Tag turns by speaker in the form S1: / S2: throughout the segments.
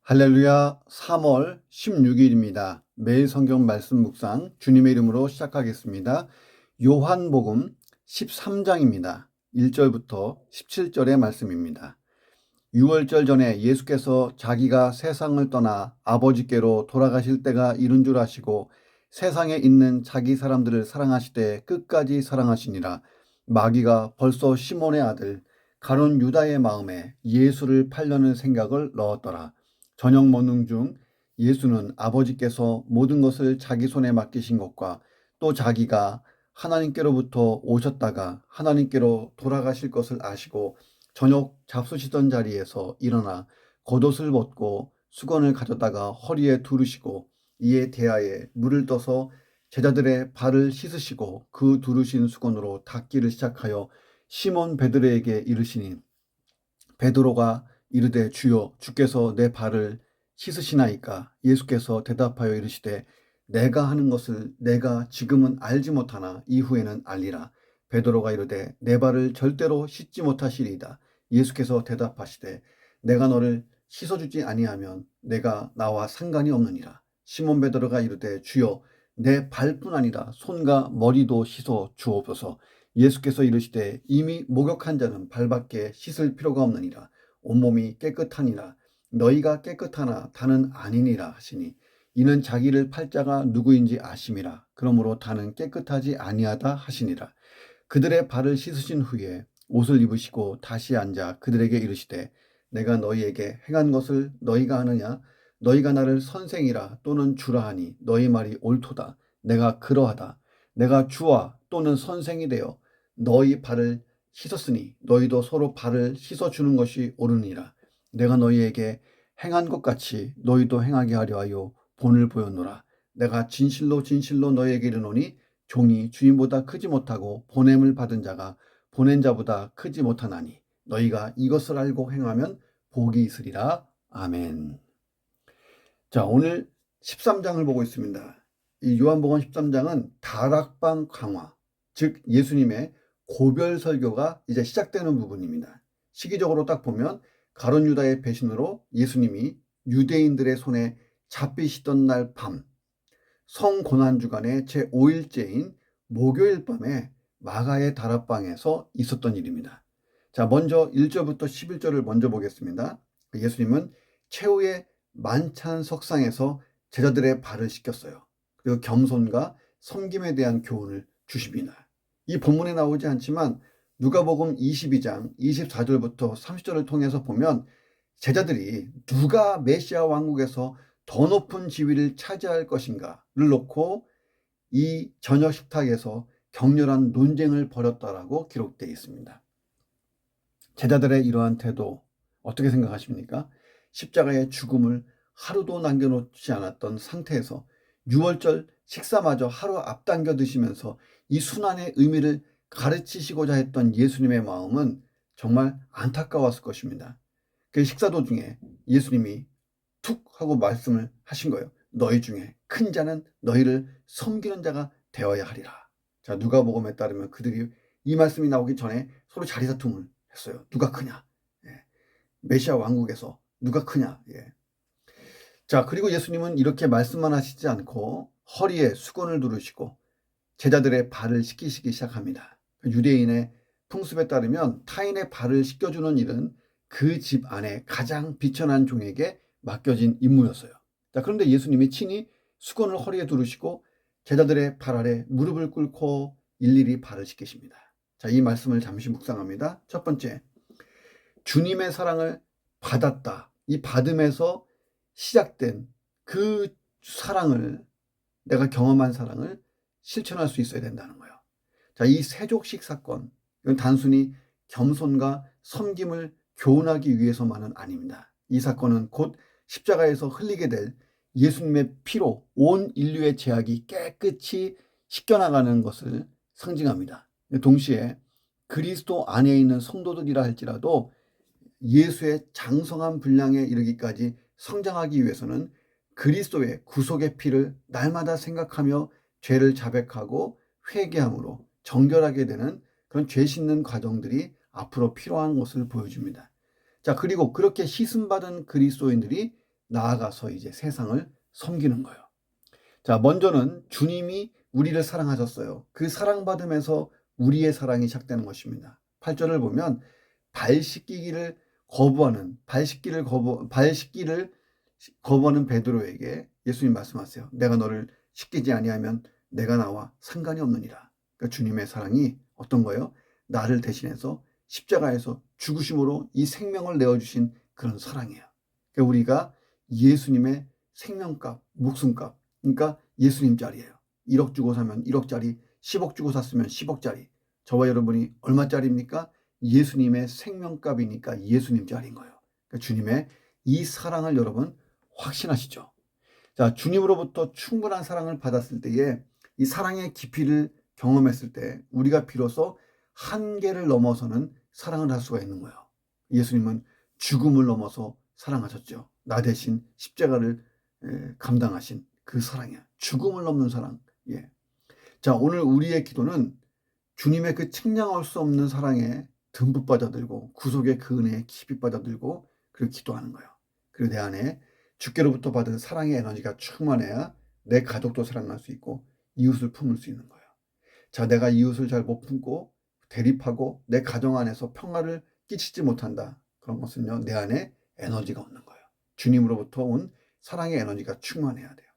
S1: 할렐루야. 3월 16일입니다. 매일 성경 말씀 묵상 주님의 이름으로 시작하겠습니다. 요한복음 13장입니다. 1절부터 17절의 말씀입니다. 6월절 전에 예수께서 자기가 세상을 떠나 아버지께로 돌아가실 때가 이른 줄 아시고 세상에 있는 자기 사람들을 사랑하시되 끝까지 사랑하시니라. 마귀가 벌써 시몬의 아들 가룟 유다의 마음에 예수를 팔려는 생각을 넣었더라. 저녁 먹는 중 예수는 아버지께서 모든 것을 자기 손에 맡기신 것과 또 자기가 하나님께로부터 오셨다가 하나님께로 돌아가실 것을 아시고 저녁 잡수시던 자리에서 일어나 겉옷을 벗고 수건을 가져다가 허리에 두르시고 이에 대하에 물을 떠서 제자들의 발을 씻으시고 그 두르신 수건으로 닦기를 시작하여 시몬 베드로에게 이르시니 베드로가 이르되 주여 주께서 내 발을 씻으시나이까. 예수께서 대답하여 이르시되 내가 하는 것을 내가 지금은 알지 못하나 이후에는 알리라. 베드로가 이르되 내 발을 절대로 씻지 못하시리이다. 예수께서 대답하시되 내가 너를 씻어주지 아니하면 내가 나와 상관이 없느니라. 시몬 베드로가 이르되 주여 내 발뿐 아니라 손과 머리도 씻어 주옵소서. 예수께서 이르시되 이미 목욕한 자는 발밖에 씻을 필요가 없느니라. 온몸이 깨끗하니라. 너희가 깨끗하나 다는 아니니라 하시니 이는 자기를 팔 자가 누구인지 아심이라. 그러므로 다는 깨끗하지 아니하다 하시니라. 그들의 발을 씻으신 후에 옷을 입으시고 다시 앉아 그들에게 이르시되 내가 너희에게 행한 것을 너희가 하느냐? 너희가 나를 선생이라 또는 주라 하니 너희 말이 옳도다. 내가 그러하다. 내가 주와 또는 선생이 되어 너희 발을 씻었으니 너희도 서로 발을 씻어주는 것이 옳으니라. 내가 너희에게 행한 것 같이 너희도 행하게 하려 하여 본을 보였노라. 내가 진실로 진실로 너희에게 이르노니 종이 주인보다 크지 못하고 보냄을 받은 자가 보낸 자보다 크지 못하나니 너희가 이것을 알고 행하면 복이 있으리라. 아멘. 자, 오늘 13장을 보고 있습니다. 이 요한복음 13장은 다락방 강화, 즉 예수님의 고별 설교가 이제 시작되는 부분입니다. 시기적으로 딱 보면 가룟 유다의 배신으로 예수님이 유대인들의 손에 잡히시던 날 밤, 성고난주간의 제5일째인 목요일 밤에 마가의 다락방에서 있었던 일입니다. 자, 먼저 1절부터 11절을 먼저 보겠습니다. 예수님은 최후의 만찬 석상에서 제자들의 발을 씻겼어요. 그리고 겸손과 섬김에 대한 교훈을 주십니다. 이 본문에 나오지 않지만 누가복음 22장 24절부터 30절을 통해서 보면 제자들이 누가 메시아 왕국에서 더 높은 지위를 차지할 것인가를 놓고 이 저녁 식탁에서 격렬한 논쟁을 벌였다라고 기록되어 있습니다. 제자들의 이러한 태도 어떻게 생각하십니까? 십자가의 죽음을 하루도 남겨놓지 않았던 상태에서 6월절 식사마저 하루 앞당겨 드시면서 이 순환의 의미를 가르치시고자 했던 예수님의 마음은 정말 안타까웠을 것입니다. 그 식사 도중에 예수님이 툭 하고 말씀을 하신 거예요. 너희 중에 큰 자는 너희를 섬기는 자가 되어야 하리라. 자, 누가복음에 따르면 그들이 이 말씀이 나오기 전에 서로 자리다툼을 했어요. 누가 크냐? 예. 메시아 왕국에서 누가 크냐? 예. 자, 그리고 예수님은 이렇게 말씀만 하시지 않고 허리에 수건을 두르시고 제자들의 발을 씻기시기 시작합니다. 유대인의 풍습에 따르면 타인의 발을 씻겨주는 일은 그 집 안에 가장 비천한 종에게 맡겨진 임무였어요. 자, 그런데 예수님이 친히 수건을 허리에 두르시고 제자들의 발 아래 무릎을 꿇고 일일이 발을 씻기십니다. 자, 이 말씀을 잠시 묵상합니다. 첫 번째, 주님의 사랑을 받았다. 이 받음에서 시작된 그 사랑을, 내가 경험한 사랑을 실천할 수 있어야 된다는 거예요. 자, 이 세족식 사건, 이건 단순히 겸손과 섬김을 교훈하기 위해서만은 아닙니다. 이 사건은 곧 십자가에서 흘리게 될 예수님의 피로 온 인류의 죄악이 깨끗이 씻겨나가는 것을 상징합니다. 동시에 그리스도 안에 있는 성도들이라 할지라도 예수의 장성한 분량에 이르기까지 성장하기 위해서는 그리스도의 구속의 피를 날마다 생각하며 죄를 자백하고 회개함으로 정결하게 되는 그런 죄 씻는 과정들이 앞으로 필요한 것을 보여줍니다. 자, 그리고 그렇게 씻음받은 그리스도인들이 나아가서 이제 세상을 섬기는 거예요. 자, 먼저는 주님이 우리를 사랑하셨어요. 그 사랑받음에서 우리의 사랑이 시작되는 것입니다. 8절을 보면 발 씻기기를 거부하는 베드로에게 예수님 말씀하세요. 내가 너를 씻기지 아니하면 내가 나와 상관이 없느니라. 그러니까 주님의 사랑이 어떤 거예요? 나를 대신해서 십자가에서 죽으심으로 이 생명을 내어주신 그런 사랑이에요. 그러니까 우리가 예수님의 생명값, 목숨값, 그러니까 예수님 짤이에요. 1억 주고 사면 1억짜리, 10억 주고 샀으면 10억짜리. 저와 여러분이 얼마짜리입니까? 예수님의 생명값이니까 예수님 짤인 거예요. 그러니까 주님의 이 사랑을 여러분 확신하시죠? 자, 주님으로부터 충분한 사랑을 받았을 때에 이 사랑의 깊이를 경험했을 때 우리가 비로소 한계를 넘어서는 사랑을 할 수가 있는 거예요. 예수님은 죽음을 넘어서 사랑하셨죠. 나 대신 십자가를 감당하신 그 사랑이야. 죽음을 넘는 사랑. 예. 자, 오늘 우리의 기도는 주님의 그 측량할 수 없는 사랑에 듬뿍 빠져들고 구속의 그 은혜에 깊이 빠져들고 그리고 기도하는 거예요. 그리고 내 안에 주께로부터 받은 사랑의 에너지가 충만해야 내 가족도 사랑할 수 있고 이웃을 품을 수 있는 거예요. 자, 내가 이웃을 잘 못 품고 대립하고 내 가정 안에서 평화를 끼치지 못한다. 그런 것은요, 내 안에 에너지가 없는 거예요. 주님으로부터 온 사랑의 에너지가 충만해야 돼요.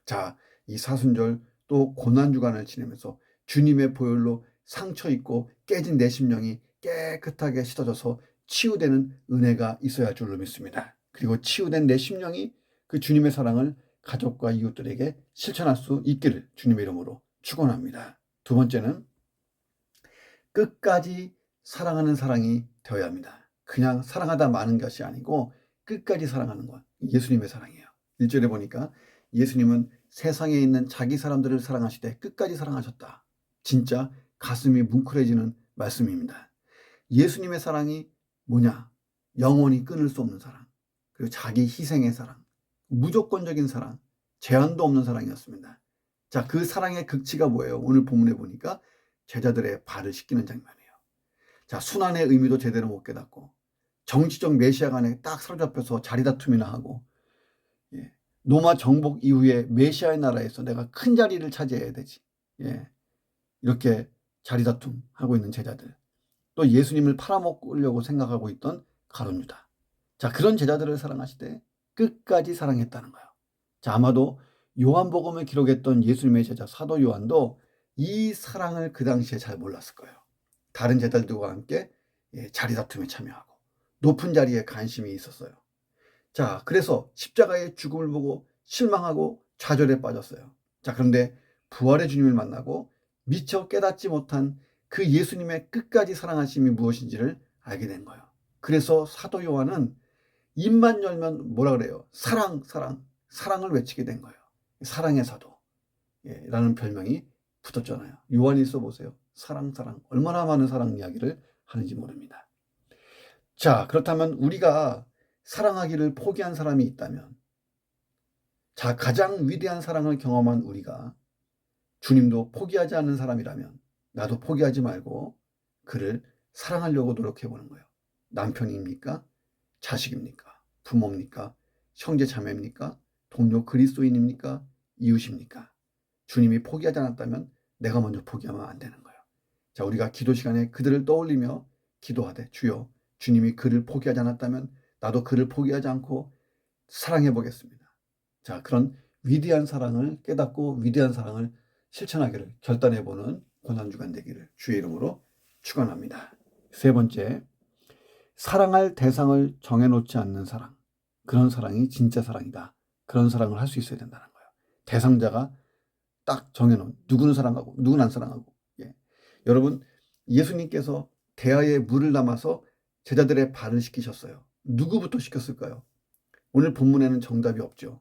S1: 자, 이 사순절 또 고난주간을 지내면서 주님의 보혈로 상처 있고 깨진 내 심령이 깨끗하게 씻어져서 치유되는 은혜가 있어야 줄로 믿습니다. 그리고 치유된 내 심령이 그 주님의 사랑을 가족과 이웃들에게 실천할 수 있기를 주님의 이름으로 축원합니다. 두 번째는 끝까지 사랑하는 사랑이 되어야 합니다. 그냥 사랑하다 마는 것이 아니고 끝까지 사랑하는 것. 예수님의 사랑이에요. 1절에 보니까 예수님은 세상에 있는 자기 사람들을 사랑하시되 끝까지 사랑하셨다. 진짜 가슴이 뭉클해지는 말씀입니다. 예수님의 사랑이 뭐냐? 영원히 끊을 수 없는 사랑. 그리고 자기 희생의 사랑. 무조건적인 사랑. 제한도 없는 사랑이었습니다. 자, 그 사랑의 극치가 뭐예요? 오늘 본문에 보니까 제자들의 발을 씻기는 장면이에요. 자, 순환의 의미도 제대로 못 깨닫고 정치적 메시아 간에 딱 사로잡혀서 자리다툼이나 하고, 예, 로마 정복 이후에 메시아의 나라에서 내가 큰 자리를 차지해야 되지. 예, 이렇게 자리다툼 하고 있는 제자들. 또 예수님을 팔아먹으려고 생각하고 있던 가룟 유다. 자, 그런 제자들을 사랑하시되 끝까지 사랑했다는 거예요. 자, 아마도 요한복음을 기록했던 예수님의 제자 사도 요한도 이 사랑을 그 당시에 잘 몰랐을 거예요. 다른 제자들과 함께 자리다툼에 참여하고 높은 자리에 관심이 있었어요. 자, 그래서 십자가의 죽음을 보고 실망하고 좌절에 빠졌어요. 자, 그런데 부활의 주님을 만나고 미처 깨닫지 못한 그 예수님의 끝까지 사랑하심이 무엇인지를 알게 된 거예요. 그래서 사도 요한은 입만 열면 뭐라 그래요? 사랑, 사랑, 사랑을 외치게 된 거예요. 사랑의 사도 라는 별명이 붙었잖아요. 요한일서 보세요. 사랑, 사랑. 얼마나 많은 사랑 이야기를 하는지 모릅니다. 자, 그렇다면 우리가 사랑하기를 포기한 사람이 있다면, 자, 가장 위대한 사랑을 경험한 우리가 주님도 포기하지 않는 사람이라면 나도 포기하지 말고 그를 사랑하려고 노력해 보는 거예요. 남편입니까? 자식입니까? 부모입니까? 형제 자매입니까? 동료 그리스도인입니까? 이웃입니까? 주님이 포기하지 않았다면 내가 먼저 포기하면 안 되는 거예요. 자, 우리가 기도 시간에 그들을 떠올리며 기도하되, 주여, 주님이 그를 포기하지 않았다면 나도 그를 포기하지 않고 사랑해 보겠습니다. 자, 그런 위대한 사랑을 깨닫고 위대한 사랑을 실천하기를 결단해 보는 고난주간 되기를 주의 이름으로 축원합니다. 세 번째, 사랑할 대상을 정해놓지 않는 사랑. 그런 사랑이 진짜 사랑이다. 그런 사랑을 할 수 있어야 된다는 거예요. 대상자가 딱 정해놓은, 누구는 사랑하고 누구는 안 사랑하고. 예. 여러분, 예수님께서 대야에 물을 담아서 제자들의 발을 씻기셨어요. 누구부터 시켰을까요? 오늘 본문에는 정답이 없죠.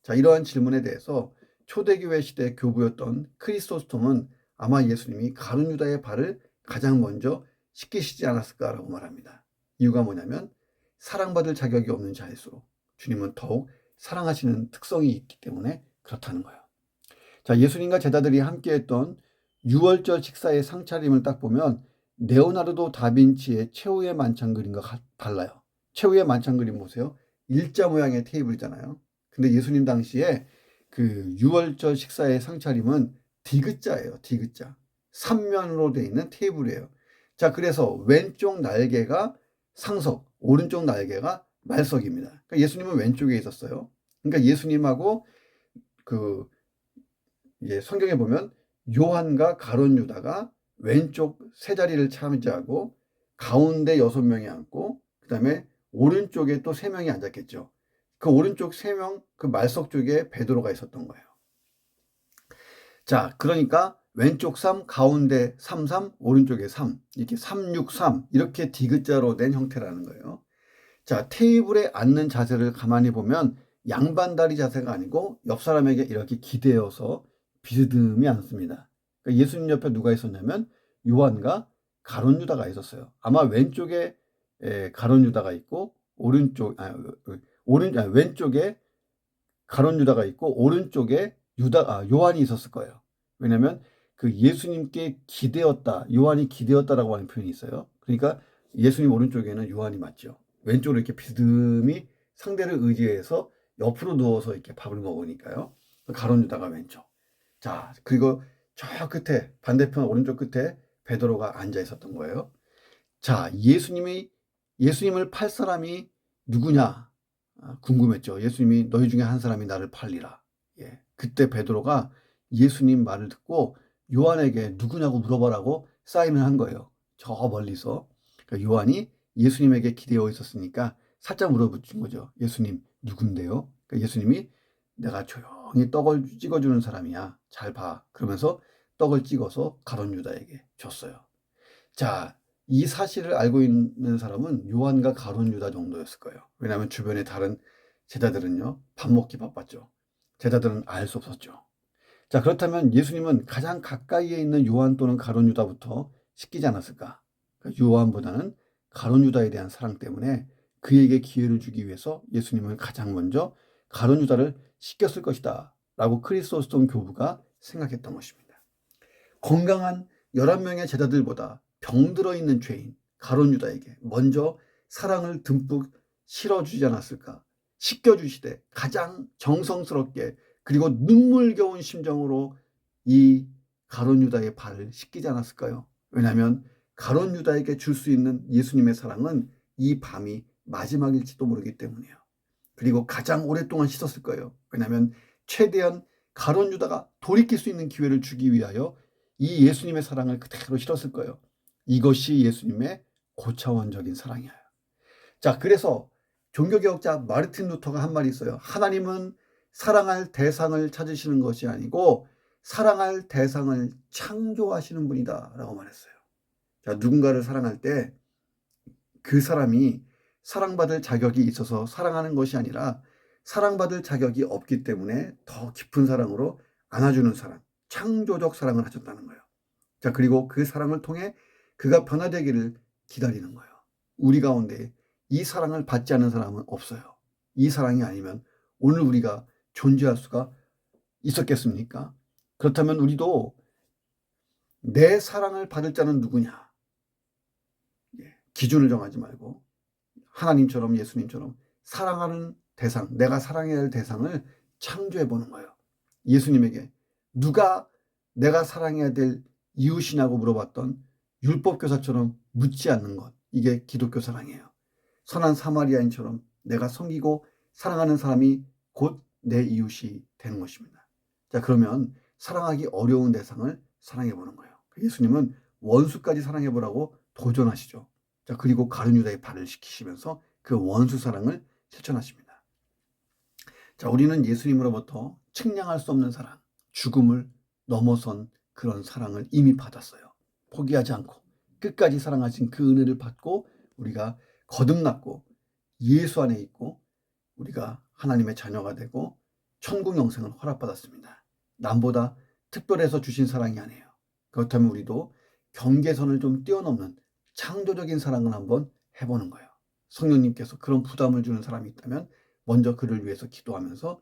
S1: 자, 이러한 질문에 대해서 초대교회 시대 교부였던 크리소스톰은 아마 예수님이 가룟 유다의 발을 가장 먼저 씻기시지 않았을까라고 말합니다. 이유가 뭐냐면 사랑받을 자격이 없는 자일수록 주님은 더욱 사랑하시는 특성이 있기 때문에 그렇다는 거예요. 자, 예수님과 제자들이 함께했던 6월절 식사의 상차림을 딱 보면 레오나르도 다빈치의 최후의 만찬 그림과 달라요. 최후의 만찬 그림 보세요. 일자 모양의 테이블이잖아요. 근데 예수님 당시에 그 유월절 식사의 상차림은 디귿자예요. 디귿자. 3면으로 되어 있는 테이블이에요. 자, 그래서 왼쪽 날개가 상석, 오른쪽 날개가 말석입니다. 그러니까 예수님은 왼쪽에 있었어요. 그러니까 예수님하고 그 성경에 보면 요한과 가룟 유다가 왼쪽 세 자리를 차지하고 가운데 6명이 앉고 그다음에 오른쪽에 또 3명이 앉았겠죠. 그 오른쪽 3명 그 말석 쪽에 베드로가 있었던 거예요. 자, 그러니까 왼쪽 3, 가운데 3, 3, 오른쪽에 3 이렇게 3, 6, 3 이렇게 디귿자로 된 형태라는 거예요. 자, 테이블에 앉는 자세를 가만히 보면 양반다리 자세가 아니고 옆 사람에게 이렇게 기대어서 비스듬히 앉습니다. 그러니까 예수님 옆에 누가 있었냐면 요한과 가룟 유다가 있었어요. 아마 왼쪽에 가룟 유다가 있고 왼쪽에 가룟 유다가 있고 오른쪽에 요한이 있었을 거예요. 왜냐하면 그 예수님께 기대었다, 요한이 기대었다라고 하는 표현이 있어요. 그러니까 예수님 오른쪽에는 요한이 맞죠. 왼쪽으로 이렇게 비스듬히 상대를 의지해서 옆으로 누워서 이렇게 밥을 먹으니까요. 가룟 유다가 왼쪽. 자, 그리고 저 끝에 반대편 오른쪽 끝에 베드로가 앉아 있었던 거예요. 자, 예수님을 팔 사람이 누구냐 궁금했죠. 예수님이 너희 중에 한 사람이 나를 팔리라. 예, 그때 베드로가 예수님 말을 듣고 요한에게 누구냐고 물어보라고 사인을 한 거예요. 저 멀리서. 그러니까 요한이 예수님에게 기대어 있었으니까 살짝 물어붙인 거죠. 예수님 누군데요? 그러니까 예수님이 내가 조용히 떡을 찍어주는 사람이야. 잘 봐. 그러면서 떡을 찍어서 가룟 유다에게 줬어요. 자, 이 사실을 알고 있는 사람은 요한과 가룟 유다 정도였을 거예요. 왜냐하면 주변에 다른 제자들은요, 밥 먹기 바빴죠. 제자들은 알 수 없었죠. 자, 그렇다면 예수님은 가장 가까이에 있는 요한 또는 가룟 유다부터 시키지 않았을까? 그러니까 요한보다는 가룟 유다에 대한 사랑 때문에 그에게 기회를 주기 위해서 예수님은 가장 먼저 가룟 유다를 시켰을 것이다 라고 크리스토스톰 교부가 생각했던 것입니다. 건강한 11명의 제자들보다 병들어 있는 죄인 가룟 유다에게 먼저 사랑을 듬뿍 실어주지 않았을까? 씻겨주시되 가장 정성스럽게 그리고 눈물겨운 심정으로 이 가룟 유다의 발을 씻기지 않았을까요? 왜냐하면 가룟 유다에게 줄 수 있는 예수님의 사랑은 이 밤이 마지막일지도 모르기 때문이에요. 그리고 가장 오랫동안 씻었을 거예요. 왜냐하면 최대한 가룟 유다가 돌이킬 수 있는 기회를 주기 위하여 이 예수님의 사랑을 그대로 실었을 거예요. 이것이 예수님의 고차원적인 사랑이에요. 자, 그래서 종교개혁자 마르틴 루터가 한 말이 있어요. 하나님은 사랑할 대상을 찾으시는 것이 아니고 사랑할 대상을 창조하시는 분이다 라고 말했어요. 자, 누군가를 사랑할 때 그 사람이 사랑받을 자격이 있어서 사랑하는 것이 아니라 사랑받을 자격이 없기 때문에 더 깊은 사랑으로 안아주는 사랑, 창조적 사랑을 하셨다는 거예요. 자, 그리고 그 사랑을 통해 그가 변화되기를 기다리는 거예요. 우리 가운데 이 사랑을 받지 않는 사람은 없어요. 이 사랑이 아니면 오늘 우리가 존재할 수가 있었겠습니까? 그렇다면 우리도 내 사랑을 받을 자는 누구냐? 기준을 정하지 말고 하나님처럼 예수님처럼 사랑하는 대상, 내가 사랑해야 할 대상을 창조해 보는 거예요. 예수님에게 누가 내가 사랑해야 될 이웃이냐고 물어봤던 율법교사처럼 묻지 않는 것, 이게 기독교 사랑이에요. 선한 사마리아인처럼 내가 섬기고 사랑하는 사람이 곧 내 이웃이 되는 것입니다. 자, 그러면 사랑하기 어려운 대상을 사랑해 보는 거예요. 예수님은 원수까지 사랑해 보라고 도전하시죠. 자, 그리고 가룟 유다의 발을 씻기시면서 그 원수 사랑을 실천하십니다. 자, 우리는 예수님으로부터 측량할 수 없는 사랑, 죽음을 넘어선 그런 사랑을 이미 받았어요. 포기하지 않고 끝까지 사랑하신 그 은혜를 받고 우리가 거듭났고 예수 안에 있고 우리가 하나님의 자녀가 되고 천국 영생을 허락받았습니다. 남보다 특별해서 주신 사랑이 아니에요. 그렇다면 우리도 경계선을 좀 뛰어넘는 창조적인 사랑을 한번 해보는 거예요. 성령님께서 그런 부담을 주는 사람이 있다면 먼저 그를 위해서 기도하면서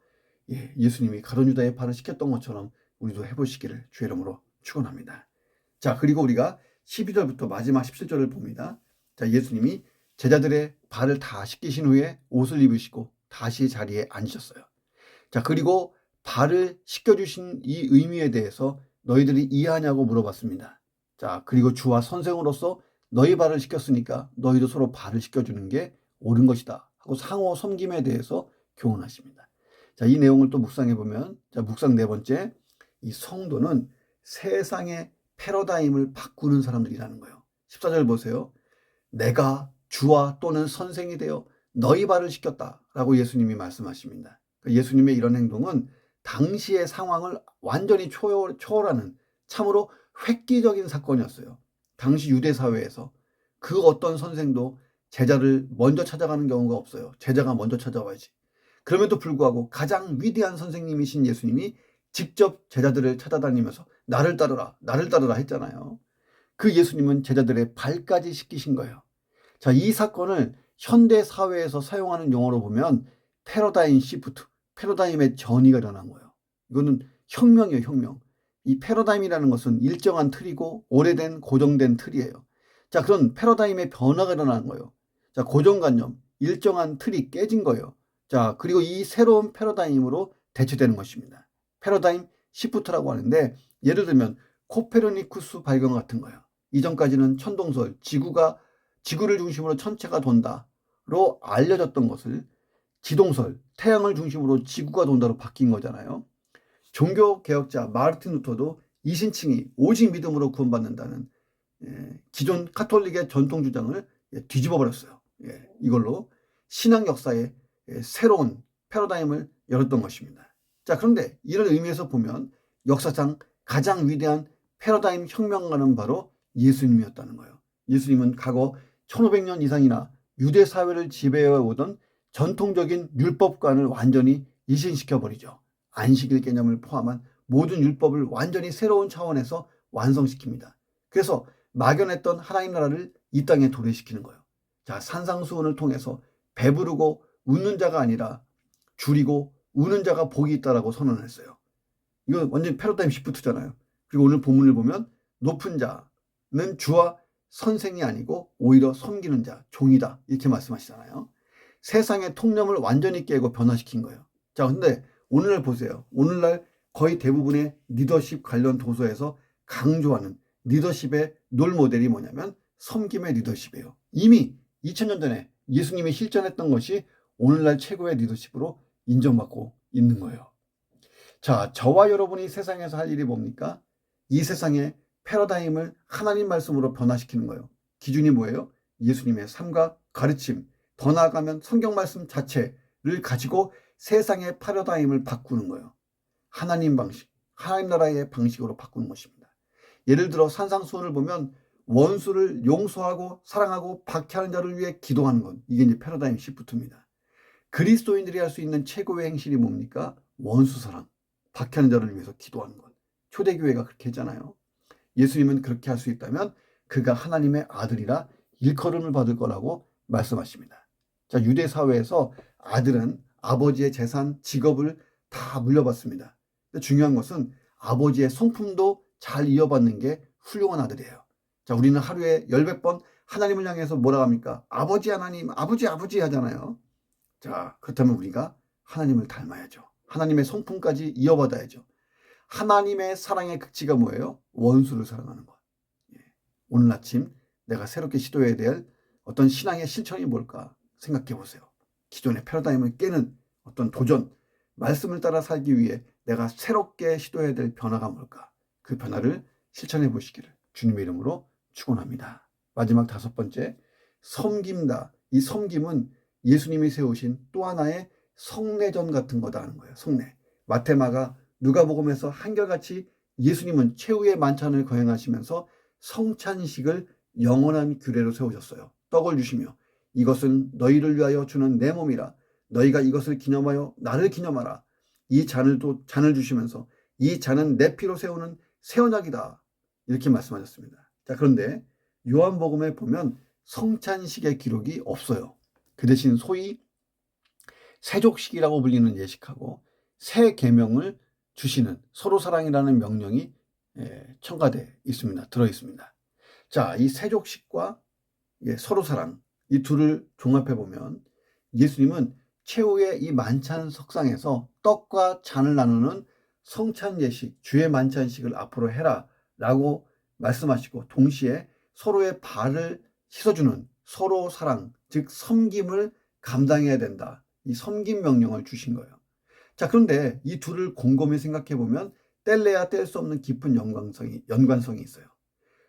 S1: 예수님이 가룟 유다의 발을 씻겼던 것처럼 우리도 해보시기를 주의 이름으로 축원합니다. 자, 그리고 우리가 12절부터 마지막 17절을 봅니다. 자, 예수님이 제자들의 발을 다 씻기신 후에 옷을 입으시고 다시 자리에 앉으셨어요. 자, 그리고 발을 씻겨주신 이 의미에 대해서 너희들이 이해하냐고 물어봤습니다. 자, 그리고 주와 선생으로서 너희 발을 씻겼으니까 너희도 서로 발을 씻겨주는 게 옳은 것이다 하고 상호 섬김에 대해서 교훈하십니다. 자, 이 내용을 또 묵상해 보면, 자, 묵상 네 번째, 이 성도는 세상의 패러다임을 바꾸는 사람들이라는 거예요. 14절 보세요. 내가 주와 또는 선생이 되어 너희 발을 씻겼다라고 예수님이 말씀하십니다. 예수님의 이런 행동은 당시의 상황을 완전히 초월하는 참으로 획기적인 사건이었어요. 당시 유대 사회에서 그 어떤 선생도 제자를 먼저 찾아가는 경우가 없어요. 제자가 먼저 찾아와야지. 그럼에도 불구하고 가장 위대한 선생님이신 예수님이 직접 제자들을 찾아다니면서 나를 따르라, 나를 따르라 했잖아요. 그 예수님은 제자들의 발까지 씻기신 거예요. 자, 이 사건을 현대 사회에서 사용하는 용어로 보면 패러다임 시프트, 패러다임의 전이가 일어난 거예요. 이거는 혁명이에요, 혁명. 이 패러다임이라는 것은 일정한 틀이고 오래된 고정된 틀이에요. 자, 그런 패러다임의 변화가 일어난 거예요. 자, 고정관념, 일정한 틀이 깨진 거예요. 자, 그리고 이 새로운 패러다임으로 대체되는 것입니다. 패러다임 시프트라고 하는데, 예를 들면 코페르니쿠스 발견 같은 거예요. 이전까지는 천동설, 지구를 중심으로 천체가 돈다로 알려졌던 것을 지동설, 태양을 중심으로 지구가 돈다로 바뀐 거잖아요. 종교개혁자 마르틴 루터도 이신칭이 오직 믿음으로 구원받는다는 기존 카톨릭의 전통 주장을 뒤집어 버렸어요. 이걸로 신앙 역사에 새로운 패러다임을 열었던 것입니다. 자, 그런데 이런 의미에서 보면 역사상 가장 위대한 패러다임 혁명가는 바로 예수님이었다는 거예요. 예수님은 과거 1500년 이상이나 유대 사회를 지배해 오던 전통적인 율법관을 완전히 이신시켜버리죠. 안식일 개념을 포함한 모든 율법을 완전히 새로운 차원에서 완성시킵니다. 그래서 막연했던 하나님 나라를 이 땅에 도래시키는 거예요. 자, 산상수훈을 통해서 배부르고 웃는 자가 아니라 줄이고 우는 자가 복이 있다라고 선언을 했어요. 이거 완전 패러다임 시프트잖아요. 그리고 오늘 본문을 보면 높은 자는 주와 선생이 아니고 오히려 섬기는 자, 종이다 이렇게 말씀하시잖아요. 세상의 통념을 완전히 깨고 변화시킨 거예요. 자, 근데 오늘날 보세요. 오늘날 거의 대부분의 리더십 관련 도서에서 강조하는 리더십의 롤 모델이 뭐냐면 섬김의 리더십이에요. 이미 2000년 전에 예수님이 실천했던 것이 오늘날 최고의 리더십으로 인정받고 있는 거예요. 자, 저와 여러분이 세상에서 할 일이 뭡니까? 이 세상의 패러다임을 하나님 말씀으로 변화시키는 거예요. 기준이 뭐예요? 예수님의 삶과 가르침, 더 나아가면 성경 말씀 자체를 가지고 세상의 패러다임을 바꾸는 거예요. 하나님 방식, 하나님 나라의 방식으로 바꾸는 것입니다. 예를 들어 산상수훈을 보면 원수를 용서하고 사랑하고 박해하는 자를 위해 기도하는 것, 이게 이제 패러다임 시프트입니다. 그리스도인들이 할 수 있는 최고의 행실이 뭡니까? 원수 사랑, 박해하는 자를 위해서 기도하는 것. 초대교회가 그렇게 했잖아요. 예수님은 그렇게 할 수 있다면 그가 하나님의 아들이라 일컬음을 받을 거라고 말씀하십니다. 자, 유대 사회에서 아들은 아버지의 재산, 직업을 다 물려받습니다. 근데 중요한 것은 아버지의 성품도 잘 이어받는 게 훌륭한 아들이에요. 자, 우리는 하루에 10번 하나님을 향해서 뭐라 합니까? 아버지 하나님, 아버지 하잖아요. 자, 그렇다면 우리가 하나님을 닮아야죠. 하나님의 성품까지 이어받아야죠. 하나님의 사랑의 극치가 뭐예요? 원수를 사랑하는 것. 오늘 아침 내가 새롭게 시도해야 될 어떤 신앙의 실천이 뭘까 생각해 보세요. 기존의 패러다임을 깨는 어떤 도전, 말씀을 따라 살기 위해 내가 새롭게 시도해야 될 변화가 뭘까? 그 변화를 실천해 보시기를 주님의 이름으로 축원합니다. 마지막 5번째, 섬김다. 이 섬김은 예수님이 세우신 또 하나의 성례전 같은 거다 하는 거예요. 성례. 마태마가 누가복음에서 한결같이 예수님은 최후의 만찬을 거행하시면서 성찬식을 영원한 규례로 세우셨어요. 떡을 주시며 이것은 너희를 위하여 주는 내 몸이라 너희가 이것을 기념하여 나를 기념하라. 이 잔을 주시면서 이 잔은 내 피로 세우는 새 언약이다. 이렇게 말씀하셨습니다. 자, 그런데 요한복음에 보면 성찬식의 기록이 없어요. 그 대신 소위 세족식이라고 불리는 예식하고 새 계명을 주시는 서로 사랑이라는 명령이 첨가되어 있습니다. 들어 있습니다. 자, 이 세족식과 서로 사랑 이 둘을 종합해 보면 예수님은 최후의 이 만찬 석상에서 떡과 잔을 나누는 성찬 예식, 주의 만찬식을 앞으로 해라 라고 말씀하시고, 동시에 서로의 발을 씻어주는 서로 사랑, 즉 섬김을 감당해야 된다. 이 섬김 명령을 주신 거예요. 자, 그런데 이 둘을 곰곰이 생각해 보면 뗄래야 뗄 수 없는 깊은 연관성이 있어요.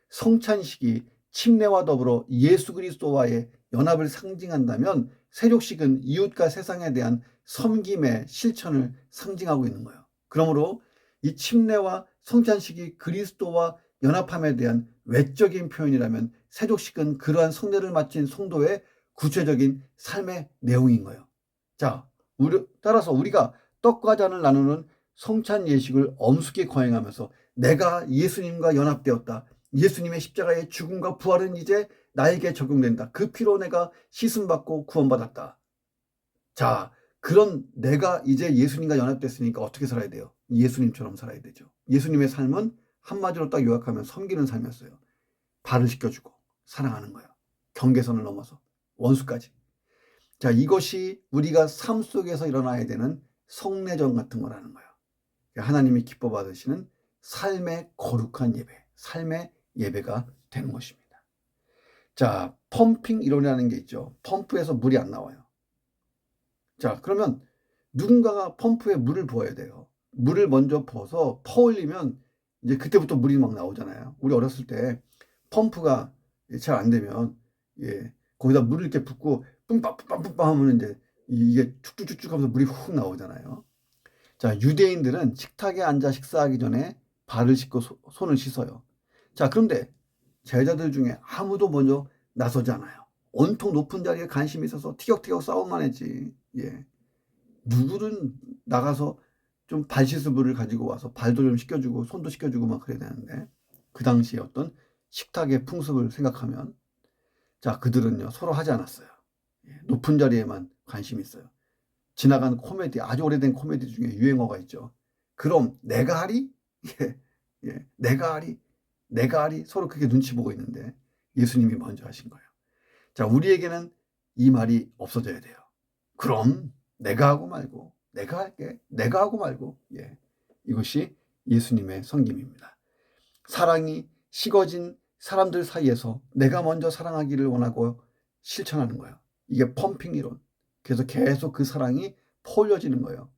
S1: 성찬식이 침례와 더불어 예수 그리스도와의 연합을 상징한다면 세족식은 이웃과 세상에 대한 섬김의 실천을 상징하고 있는 거예요. 그러므로 이 침례와 성찬식이 그리스도와 연합함에 대한 외적인 표현이라면 세족식은 그러한 성례를 마친 성도의 구체적인 삶의 내용인 거예요. 자, 따라서 우리가 떡과 잔을 나누는 성찬 예식을 엄숙히 거행하면서 내가 예수님과 연합되었다. 예수님의 십자가의 죽음과 부활은 이제 나에게 적용된다. 그 피로 내가 씻음받고 구원받았다. 자, 그런 내가 이제 예수님과 연합됐으니까 어떻게 살아야 돼요? 예수님처럼 살아야 되죠. 예수님의 삶은 한마디로 딱 요약하면 섬기는 삶이었어요. 발을 씻겨주고 사랑하는 거예요. 경계선을 넘어서 원수까지. 자, 이것이 우리가 삶 속에서 일어나야 되는 성례전 같은 거라는 거예요. 하나님이 기뻐 받으시는 삶의 거룩한 예배, 삶의 예배가 되는 것입니다. 자, 펌핑 이론이라는 게 있죠. 펌프에서 물이 안 나와요. 자, 그러면 누군가가 펌프에 물을 부어야 돼요. 물을 먼저 부어서 퍼올리면 이제 그때부터 물이 막 나오잖아요. 우리 어렸을 때 펌프가 잘 안 되면 거기다 물을 이렇게 붓고 뿜빵 하면 이제 이게 축축축축 하면서 물이 훅 나오잖아요. 자, 유대인들은 식탁에 앉아 식사하기 전에 발을 씻고 손을 씻어요. 자, 그런데 제자들 중에 아무도 먼저 나서지 않아요. 온통 높은 자리에 관심이 있어서 티격태격 싸움만 했지. 누구든 나가서 좀 발시스물을 가지고 와서 발도 좀 씻겨주고 손도 씻겨주고 막 그래야 되는데, 그 당시에 어떤 식탁의 풍습을 생각하면, 자, 그들은요 서로 하지 않았어요. 높은 자리에만 관심이 있어요. 지나간 코미디, 아주 오래된 코미디 중에 유행어가 있죠. 그럼 내가 하리? 내가 하리? 내가 하리? 서로 그렇게 눈치 보고 있는데 예수님이 먼저 하신 거예요. 자, 우리에게는 이 말이 없어져야 돼요. 그럼 내가 하고 말고, 내가 할게, 내가 하고 말고. 이것이 예수님의 섬김입니다. 사랑이 식어진 사람들 사이에서 내가 먼저 사랑하기를 원하고 실천하는 거예요. 이게 펌핑 이론. 그래서 계속 그 사랑이 퍼올려지는 거예요.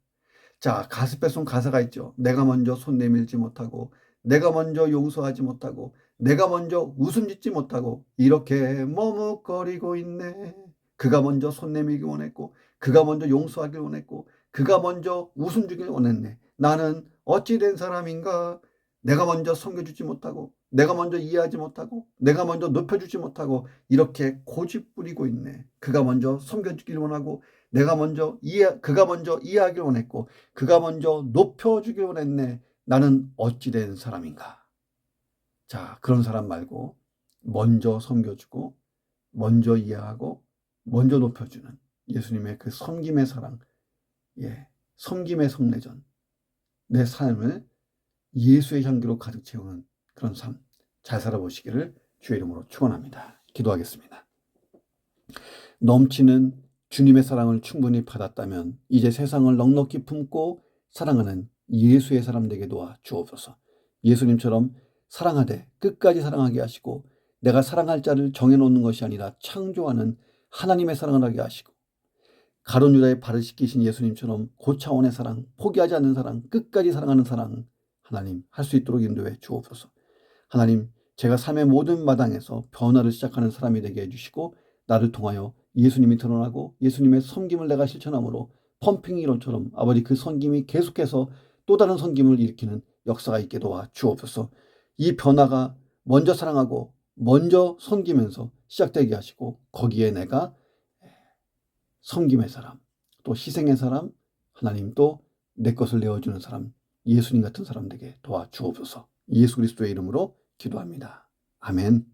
S1: 자, 가스펠송 가사가 있죠. 내가 먼저 손 내밀지 못하고, 내가 먼저 용서하지 못하고, 내가 먼저 웃음 짓지 못하고 이렇게 머뭇거리고 있네. 그가 먼저 손 내밀기 원했고, 그가 먼저 용서하길 원했고, 그가 먼저 웃음 주길 원했네. 나는 어찌 된 사람인가? 내가 먼저 섬겨주지 못하고, 내가 먼저 이해하지 못하고, 내가 먼저 높여주지 못하고 이렇게 고집 부리고 있네. 그가 먼저 섬겨주길 원하고, 그가 먼저 이해하길 원했고, 그가 먼저 높여주길 원했네. 나는 어찌 된 사람인가? 자, 그런 사람 말고 먼저 섬겨주고, 먼저 이해하고, 먼저 높여주는 예수님의 그 섬김의 사랑, 섬김의 성례전, 내 삶을 예수의 향기로 가득 채우는 그런 삶, 잘 살아보시기를 주의 이름으로 축원합니다. 기도하겠습니다. 넘치는 주님의 사랑을 충분히 받았다면 이제 세상을 넉넉히 품고 사랑하는 예수의 사람 되게 도와 주옵소서. 예수님처럼 사랑하되 끝까지 사랑하게 하시고, 내가 사랑할 자를 정해놓는 것이 아니라 창조하는 하나님의 사랑을 하게 하시고, 가룟 유다의 발을 씻기신 예수님처럼 고차원의 사랑, 포기하지 않는 사랑, 끝까지 사랑하는 사랑 하나님 할 수 있도록 인도해 주옵소서. 하나님, 제가 삶의 모든 마당에서 변화를 시작하는 사람이 되게 해주시고, 나를 통하여 예수님이 드러나고 예수님의 섬김을 내가 실천함으로 펌핑 이론처럼 아버지 그 섬김이 계속해서 또 다른 섬김을 일으키는 역사가 있게 도와 주옵소서. 이 변화가 먼저 사랑하고 먼저 섬기면서 시작되게 하시고, 거기에 내가 섬김의 사람, 또 희생의 사람, 하나님 또 내 것을 내어주는 사람, 예수님 같은 사람 되게 도와 주옵소서. 예수 그리스도의 이름으로 기도합니다. 아멘.